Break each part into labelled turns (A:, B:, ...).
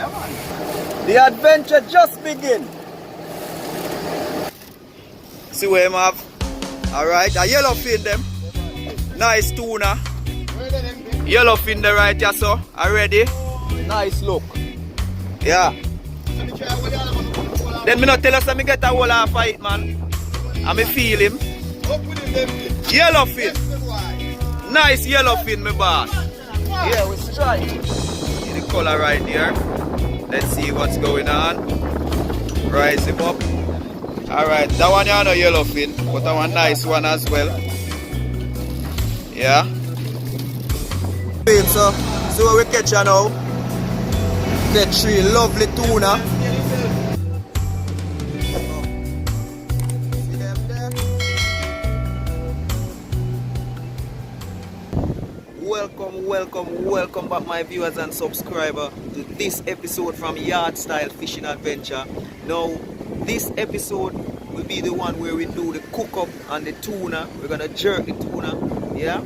A: Yeah, man. The adventure just begin. See where him have? Alright, a yellowfin them. Nice tuna. Yellowfin the right here, so. Already. Nice look. Yeah. Then me not tell us that me get a whole half fight, man. And me feel him. Yellowfin. Nice yellowfin, me boss. Yeah, we strike. See the color right there. Let's see what's going on. Rise him up. Alright, that one you know yellowfin, but that one nice one as well. Yeah. So what we catch now? Catch 3 lovely tuna. See them there? Welcome back my viewers and subscribers to this episode from Yard Style Fishing Adventure. Now this episode will be the one where we do the cook up on the tuna. We're gonna jerk the tuna. Yeah.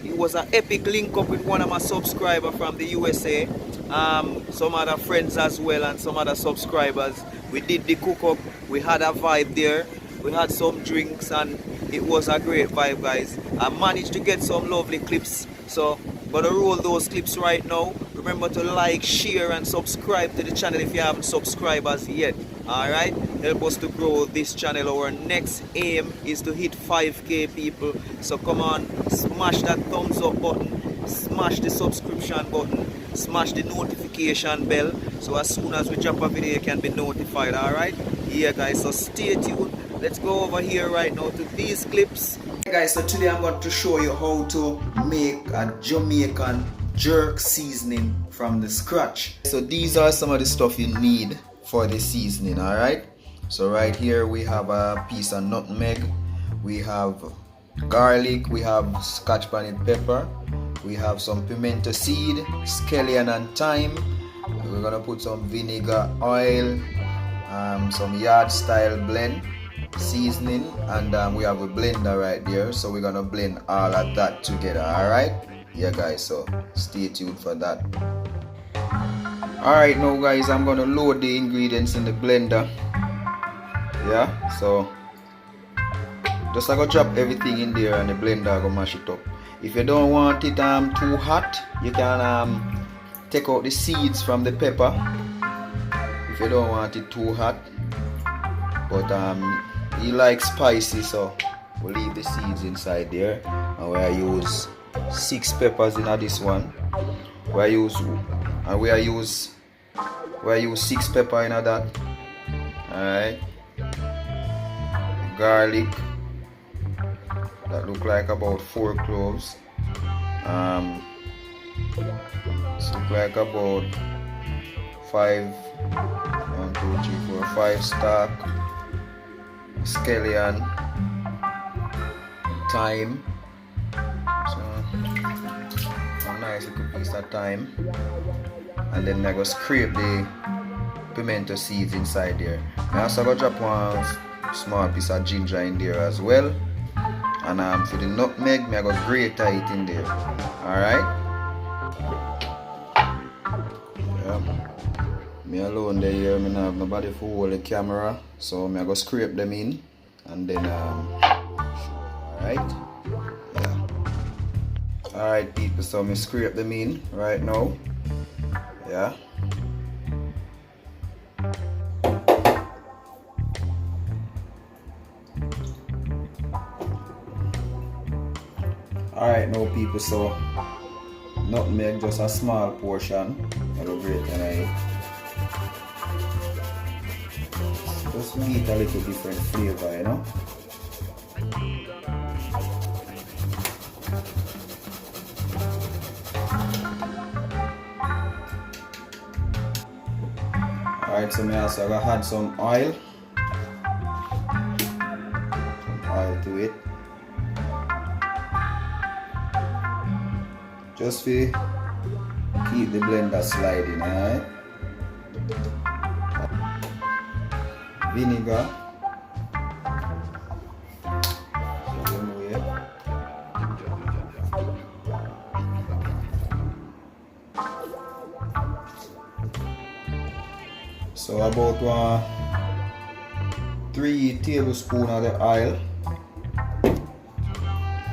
A: It was an epic link up with one of my subscribers from the USA. Some other friends as well and some other subscribers. We did the cook up. We had a vibe there. We had some drinks and it was a great vibe, guys. I managed to get some lovely clips. So gonna roll those clips right now. Remember to like, share and subscribe to the channel if you haven't subscribed as yet. Alright, help us to grow this channel. Our next aim is to hit 5k people. So come on, smash that thumbs up button, smash the subscription button, smash the notification bell, so as soon as we drop a video you can be notified. Alright, yeah guys, so stay tuned. Let's go over here right now to these clips. Hey guys, so today I'm going to show you how to make a Jamaican jerk seasoning from the scratch. So these are some of the stuff you need for the seasoning. Alright, so right here we have a piece of nutmeg, we have garlic, we have scotch bonnet pepper, we have some pimento seed, scallion and thyme. We're gonna put some vinegar, oil, some Yard Style blend seasoning, and we have a blender right there, so we're gonna blend all of that together. Alright, yeah guys, so stay tuned for that. Alright, now guys, I'm gonna load the ingredients in the blender. Yeah, so just I go drop everything in there and the blender I go mash it up. If you don't want it too hot, you can take out the seeds from the pepper if you don't want it too hot. But he likes spicy, so we'll leave the seeds inside there. And we use 6 peppers in this one. We use 6 pepper in that. Alright. Garlic. That look like about 4 cloves. This look like about 5 stalk. Scallion, thyme, so a nice little piece of thyme, and then I go scrape the pimento seeds inside there. I also go drop one small piece of ginger in there as well, and for the nutmeg, I go grate it in there. Alright. Me alone there here, I don't have nobody for hold the camera, so I go scrape them in and then alright. Yeah. Alright people, so I scrape them in right now. Yeah. Alright now people, so nutmeg just a small portion. I go grate it. Just to get a little different flavor, you know. Alright, so I also gotta add some oil. To it. Just to keep the blender sliding, alright. Vinegar. So about 3 tablespoons of the oil,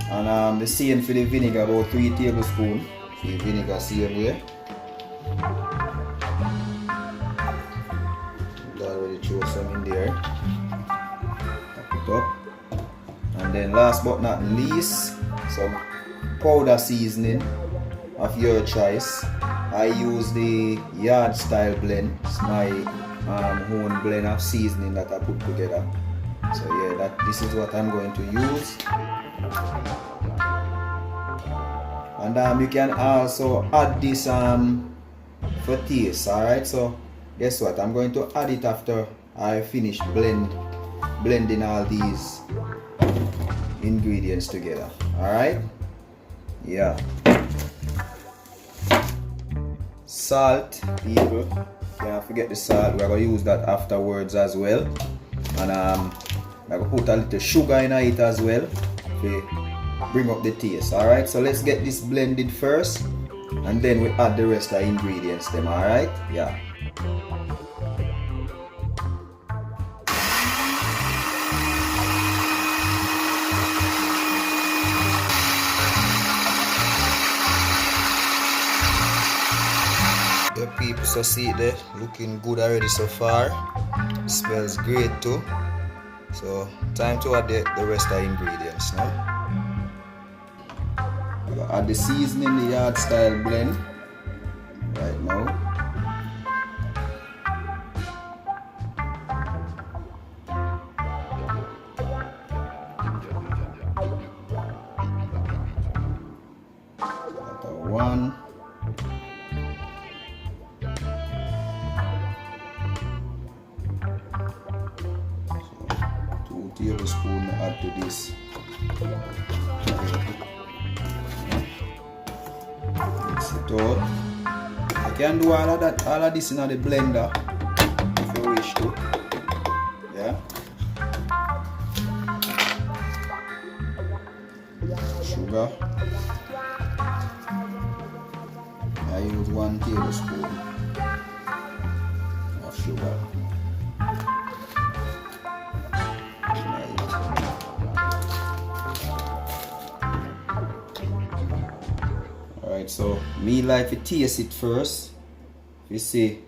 A: and the same for the vinegar, about 3 tablespoons. The vinegar same way. Already throw some in there. Tap it up. And then last but not least, some powder seasoning of your choice. I use the Yard Style blend. It's my own blend of seasoning that I put together. So yeah, this is what I'm going to use. And you can also add this for taste. Alright, so guess what? I'm going to add it after I finish blending all these ingredients together. Alright? Yeah. Salt, people. Can't forget the salt. We're going to use that afterwards as well. And I'm going to put a little sugar in it as well to bring up the taste. Alright, so let's get this blended first, and then we add the rest of the ingredients them. Alright? Yeah. The people, so see it there, looking good already so far. It smells great too. So time to add the rest of the ingredients now. Add the seasoning, the Yard Style blend right now. That one. So 2 tablespoons add to this. Mix it out. You can do all of this in the blender if you wish to. Yeah. Sugar. I use 1 tablespoon of sugar. Alright, so me like to taste it first. You see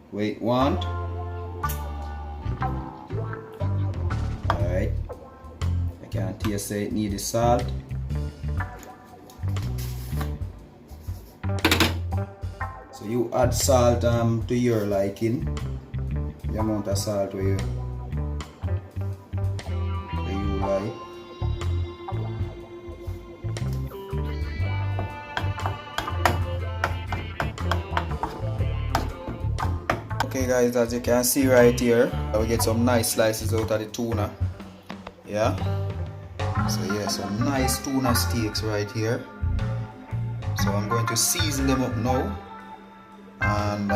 A: what it want. Alright. I can taste it need the salt. So you add salt to your liking. The amount of salt where you like. Okay guys, as you can see right here, we get some nice slices out of the tuna. Yeah. So yeah, some nice tuna steaks right here. So I'm going to season them up now and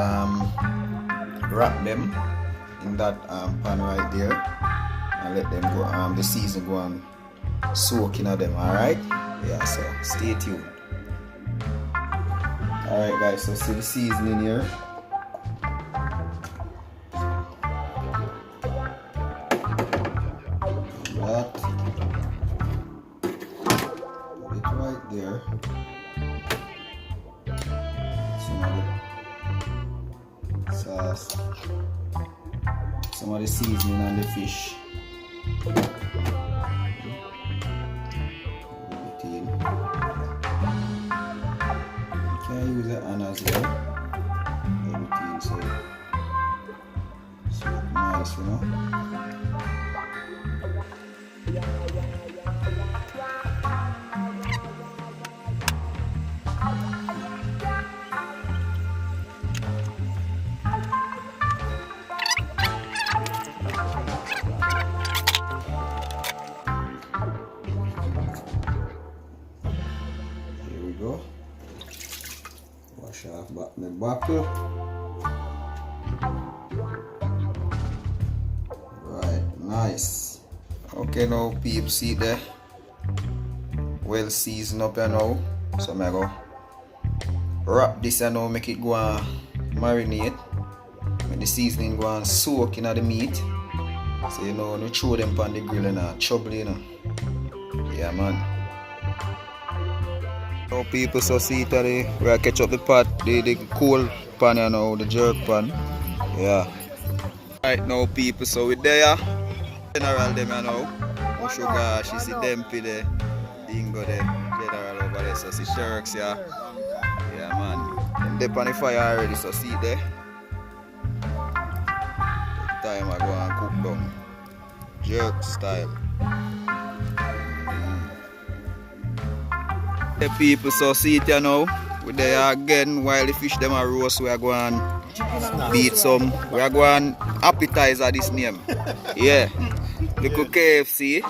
A: wrap them in that pan right there and let them go the season go and soak in them. Alright? Yeah, so stay tuned. Alright guys, so see the seasoning here. That. Put it right there. Some of the sauce. Some of the seasoning on the fish. Everything. You can use the hand as well. Everything so nice, you know. Here we go. Wash off back the bottle. Right, nice. Okay, now peeps, see there. Well seasoned up here now. So I'm gonna wrap this and now make it go and marinate. Make the seasoning go and soak in the meat. So you know, when you throw them on the grill and trouble, you know. Yeah, man. Now people, so see it we are catch up the pot, the cold pan, you know, the jerk pan. Yeah. Right now people, so we there. General them, you know. Oh sugar, she see them for the dingo there. General over there, so see jerks, yeah. Yeah, man. They're on the fire already, so see it there. The time I go and cook down. Jerk style. The people, so see it here now. We're there again while the fish them are roast. We are going to beat some. We are going appetizer this name. Yeah. Look at KFC.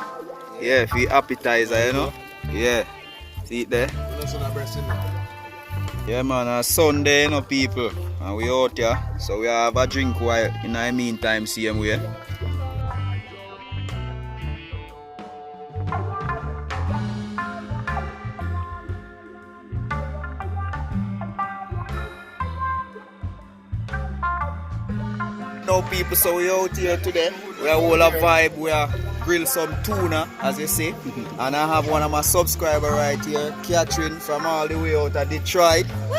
A: Yeah, for appetizer, you know. Yeah. See it there. Yeah, man. Sunday, you know, people. And we out here. So we have a drink while in the meantime, same way. Now people, so we out here today. We are all a vibe. We are grill some tuna, as you see. And I have one of my subscribers right here, Catherine, from all the way out of Detroit.
B: Woo!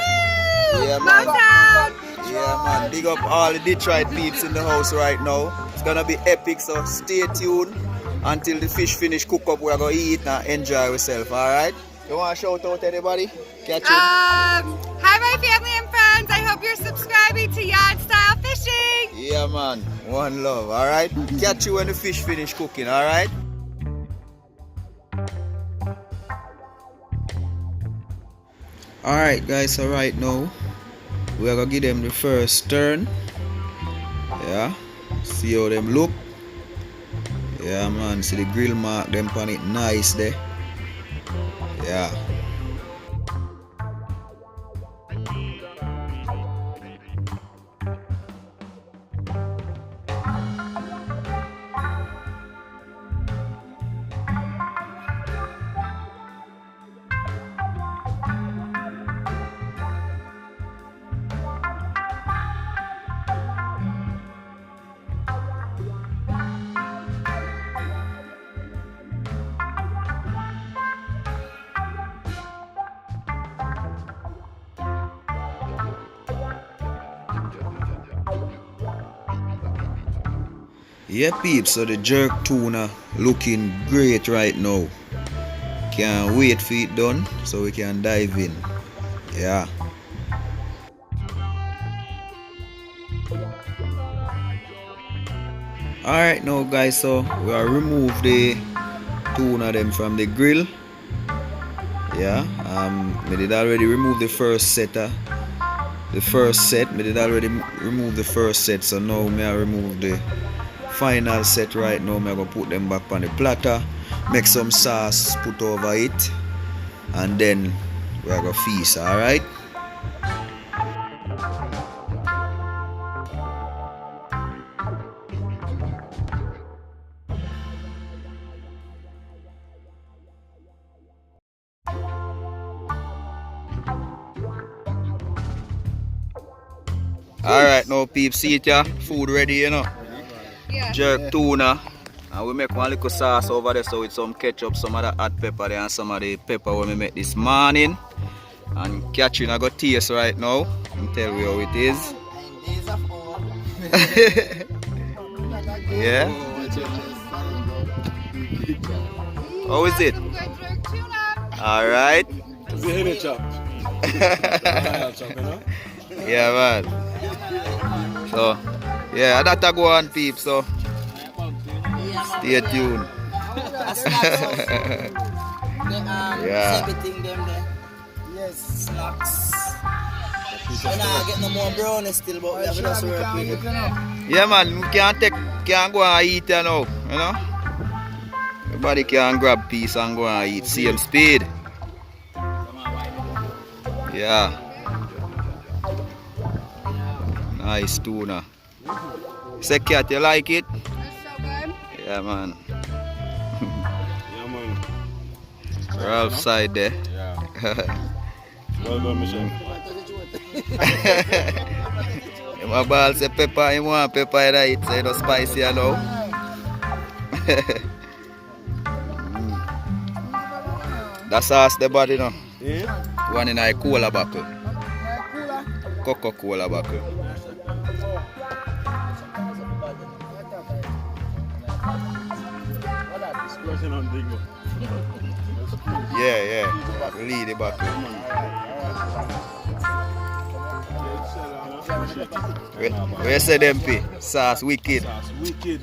A: Yeah, man.
B: Motown!
A: Yeah, man. Big up all the Detroit peeps in the house right now. It's gonna be epic, so stay tuned until the fish finish cook up. We're gonna eat and enjoy ourselves. Alright? You wanna shout out anybody? Catherine?
B: Hi my family and friends. I hope you're subscribing to Yacht Style Fishing.
A: Yeah, man. One love, alright? Catch you when the fish finish cooking, alright? Alright, guys, so right now, we are gonna give them the first turn. Yeah. See how them look. Yeah, man. See the grill mark, them on it nice there. Yeah. Yeah, peeps, so the jerk tuna looking great right now. Can't wait for it done so we can dive in. Yeah. Alright now guys, so we will remove the tuna them from the grill. Yeah, we did already remove the first set. We did already remove the first set, so now I remove the final set right now. I'm gonna put them back on the platter, make some sauce, put over it, and then we're gonna feast. Alright. Alright, now peeps, see it ya, food ready, you know.
B: Yeah.
A: Jerk tuna, and we make one little sauce over there, so with some ketchup, some of the hot pepper there, and some of the pepper we make this morning. And Catherine I got taste right now and tell you how it is. Yeah. How is it? Alright. Yeah, man. So yeah, that's a go on, peeps, so stay tuned. Yeah.
C: Everything them there. Yes, snacks. And I get no more brownies still, but we have to just work with it.
A: Yeah, man, we can't go and eat you know. Everybody can grab piece and go and eat same speed. Yeah. Nice tuna. Say, Cat, you like it?
B: It's so good.
A: Yeah, man.
D: Yeah, man.
A: Ralph side there.
D: Yeah. Well done, Michelle.
A: My ball say pepper, he want pepper in it, so you know spicy now. That sauce the body, you know.
D: Yeah?
A: One in a cola buckle. Coca-Cola buckle.
D: Splashing on big one.
A: Yeah. Lead the buckle. Where say them pay? Sauce wicked.
D: Sauce wicked.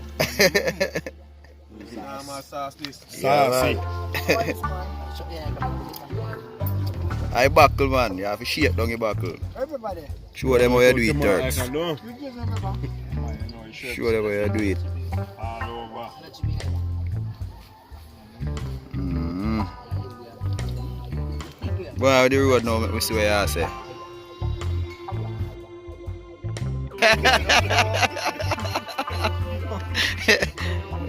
D: Sauce this.
A: Yeah, I buckle, man. You have to shake down your buckle.
C: Everybody.
A: Show them how you do it, Turks.
D: I can do.
A: Show them how you do it.
D: All over.
A: Go on the road now, let me see what you say.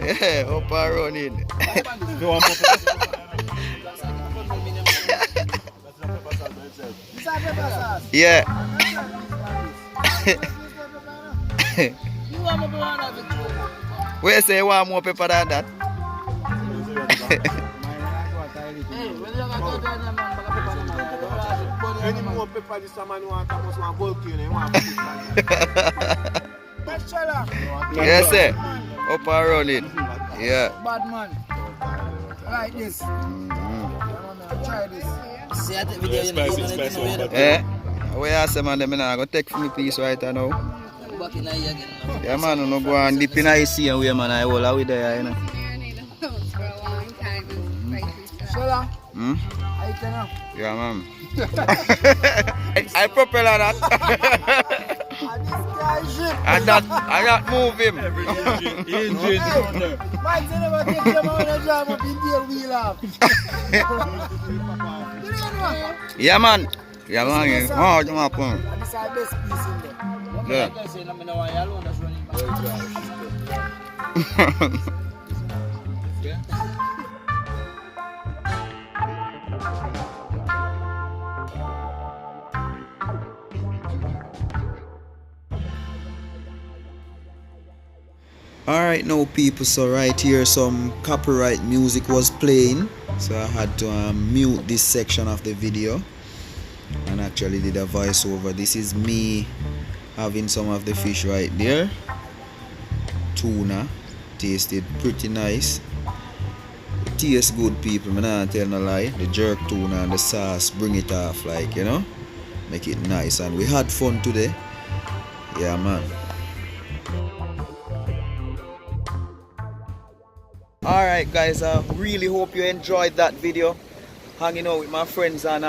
A: Yeah, up and running. Yeah. Where you say you want more pepper than that?
D: Any more pepper this man want almost one bulk you want.
A: Yes, sir. Up and running. Yeah.
C: Bad man. Like this. Try this. See, I take video.
D: Spicy.
A: Eh? Where you say, man, I'm going to take me piece right now.
C: Back in the again.
A: Yeah, man, I'm going to go and dip in the sea and we, man, I will out there, you know.
B: Marinate those for a long time with spicy stuff.
C: Shola.
A: Hmm?
C: I can now.
A: Yeah, man. I propeller that.
C: And this guy shit.
A: I not move him.
D: Engine.
C: Mike said never take them out of the job up in there wheel off.
A: Yeah, man. Yeah, man. Oh, you want
C: And this is our best piece in there.
A: Yeah. Alright now people, so right here some copyright music was playing, so I had to mute this section of the video and actually did a voiceover. This is me having some of the fish right there. Tuna, tasted pretty nice. Tastes good people, I'm not tell no lie. The jerk tuna and the sauce bring it off, like, you know, make it nice. And we had fun today. Yeah, man. Alright guys, I really hope you enjoyed that video. Hanging out with my friends and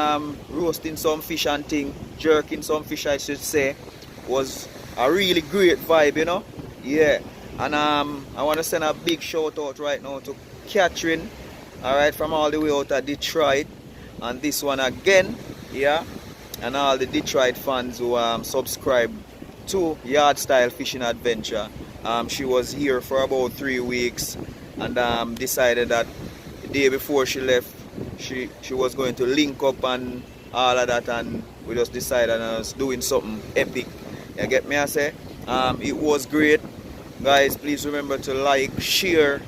A: roasting some fish and thing, jerking some fish I should say. Was a really great vibe, you know. Yeah. And I want to send a big shout out right now to Catherine, alright, from all the way out of Detroit. And this one again, yeah. And all the Detroit fans who subscribe to Yard Style Fishing Adventure. She was here for about 3 weeks and decided that the day before she left, she was going to link up and all of that, and we just decided on us doing something epic. You get me, I say? It was great. Guys, please remember to like, share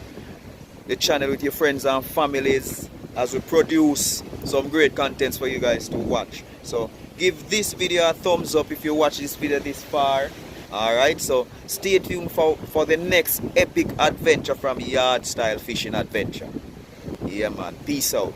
A: the channel with your friends and families as we produce some great contents for you guys to watch. So give this video a thumbs up if you watch this video this far. Alright, so stay tuned for the next epic adventure from Yard Style Fishing Adventure. Yeah man, peace out.